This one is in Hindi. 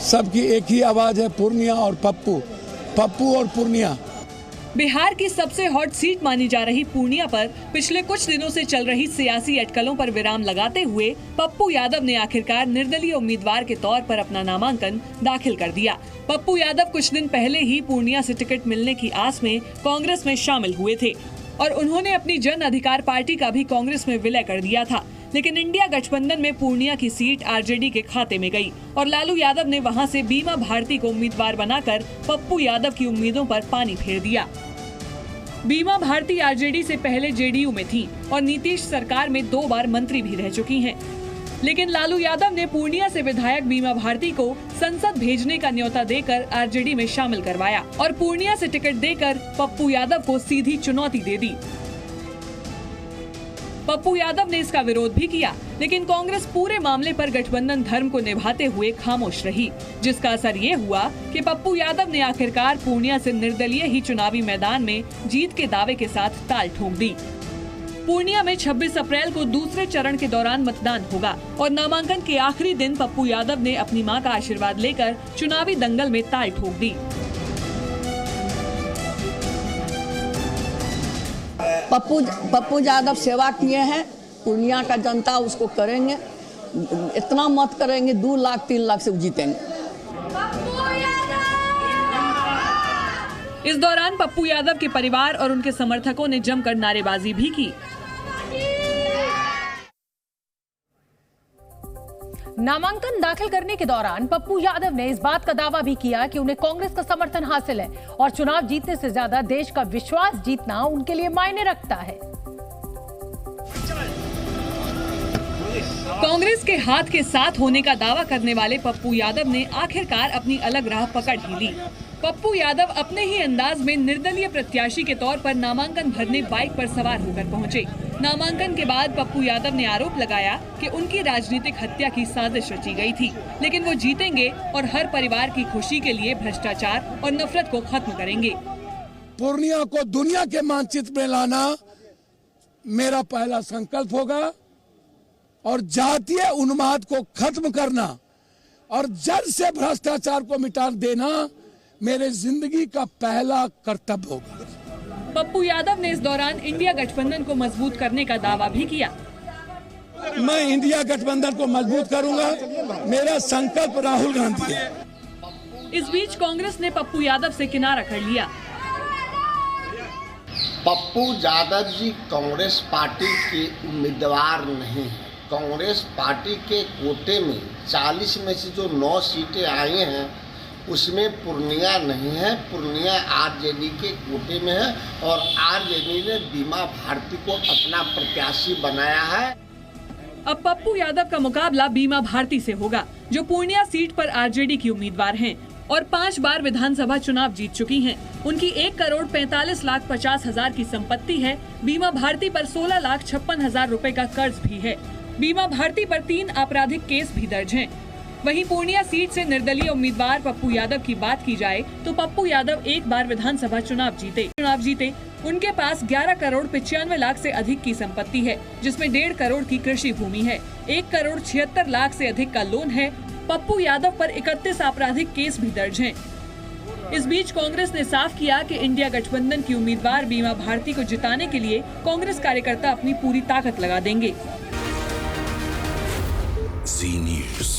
सबकी एक ही आवाज है, पूर्णिया और पप्पू, पप्पू और पूर्णिया। बिहार की सबसे हॉट सीट मानी जा रही पूर्णिया पर पिछले कुछ दिनों से चल रही सियासी अटकलों पर विराम लगाते हुए पप्पू यादव ने आखिरकार निर्दलीय उम्मीदवार के तौर पर अपना नामांकन दाखिल कर दिया। पप्पू यादव कुछ दिन पहले ही पूर्णिया से टिकट मिलने की आस में कांग्रेस में शामिल हुए थे और उन्होंने अपनी जन अधिकार पार्टी का भी कांग्रेस में विलय कर दिया था, लेकिन इंडिया गठबंधन में पूर्णिया की सीट आरजेडी के खाते में गई और लालू यादव ने वहां से बीमा भारती को उम्मीदवार बनाकर पप्पू यादव की उम्मीदों पर पानी फेर दिया। बीमा भारती आरजेडी से पहले जेडीयू में थी और नीतीश सरकार में 2 बार मंत्री भी रह चुकी हैं। लेकिन लालू यादव ने पूर्णिया से विधायक बीमा भारती को संसद भेजने का न्योता देकर आरजेडी में शामिल करवाया और पूर्णिया से टिकट देकर पप्पू यादव को सीधी चुनौती दे दी। पप्पू यादव ने इसका विरोध भी किया, लेकिन कांग्रेस पूरे मामले पर गठबंधन धर्म को निभाते हुए खामोश रही, जिसका असर ये हुआ कि पप्पू यादव ने आखिरकार पूर्णिया से निर्दलीय ही चुनावी मैदान में जीत के दावे के साथ ताल ठोक दी। पूर्णिया में 26 अप्रैल को दूसरे चरण के दौरान मतदान होगा और नामांकन के आखिरी दिन पप्पू यादव ने अपनी मां का आशीर्वाद लेकर चुनावी दंगल में ताल ठोक दी। पप्पू यादव सेवा किए हैं, पूर्णिया का जनता उसको करेंगे, इतना मत करेंगे 2 लाख 3 लाख से जीतेंगे। इस दौरान पप्पू यादव के परिवार और उनके समर्थकों ने जमकर नारेबाजी भी की। नामांकन दाखिल करने के दौरान पप्पू यादव ने इस बात का दावा भी किया कि उन्हें कांग्रेस का समर्थन हासिल है और चुनाव जीतने से ज्यादा देश का विश्वास जीतना उनके लिए मायने रखता है। कांग्रेस के हाथ के साथ होने का दावा करने वाले पप्पू यादव ने आखिरकार अपनी अलग राह पकड़ ही ली। पप्पू यादव अपने ही अंदाज में निर्दलीय प्रत्याशी के तौर पर नामांकन भरने बाइक पर सवार होकर पहुंचे। नामांकन के बाद पप्पू यादव ने आरोप लगाया कि उनकी राजनीतिक हत्या की साजिश रची गई थी, लेकिन वो जीतेंगे और हर परिवार की खुशी के लिए भ्रष्टाचार और नफरत को खत्म करेंगे। पूर्णिया को दुनिया के मानचित्र में लाना मेरा पहला संकल्प होगा और जातीय उन्माद को खत्म करना और जड़ से भ्रष्टाचार को मिटा देना मेरे जिंदगी का पहला कर्तव्य होगा। पप्पू यादव ने इस दौरान इंडिया गठबंधन को मजबूत करने का दावा भी किया। मैं इंडिया गठबंधन को मजबूत करूंगा, मेरा संकल्प राहुल गांधी है। इस बीच कांग्रेस ने पप्पू यादव से किनारा कर लिया। पप्पू यादव जी कांग्रेस पार्टी के उम्मीदवार नहीं है। कांग्रेस पार्टी के कोटे में 40 में से जो 9 सीटें आई हैं उसमें पूर्णिया नहीं है। पूर्णिया आरजेडी के कोटे में है और आरजेडी ने बीमा भारती को अपना प्रत्याशी बनाया है। अब पप्पू यादव का मुकाबला बीमा भारती से होगा, जो पूर्णिया सीट पर आरजेडी की उम्मीदवार हैं और 5 बार विधानसभा चुनाव जीत चुकी हैं। उनकी 1,45,50,000 की संपत्ति है। बीमा भारती पर 16,56,000 रुपए का कर्ज भी है। बीमा भारती पर 3 आपराधिक केस भी दर्ज हैं। वहीं पूर्णिया सीट से निर्दलीय उम्मीदवार पप्पू यादव की बात की जाए तो पप्पू यादव 1 बार विधानसभा चुनाव जीते। उनके पास 11 करोड़ 95 लाख से अधिक की संपत्ति है, जिसमें 1.5 करोड़ की कृषि भूमि है। 1 करोड़ 76 लाख से अधिक का लोन है। पप्पू यादव पर 31 आपराधिक केस भी दर्ज हैं। इस बीच कांग्रेस ने साफ किया कि इंडिया गठबंधन की उम्मीदवार बीमा भारती को जिताने के लिए कांग्रेस कार्यकर्ता अपनी पूरी ताकत लगा देंगे। Zee News।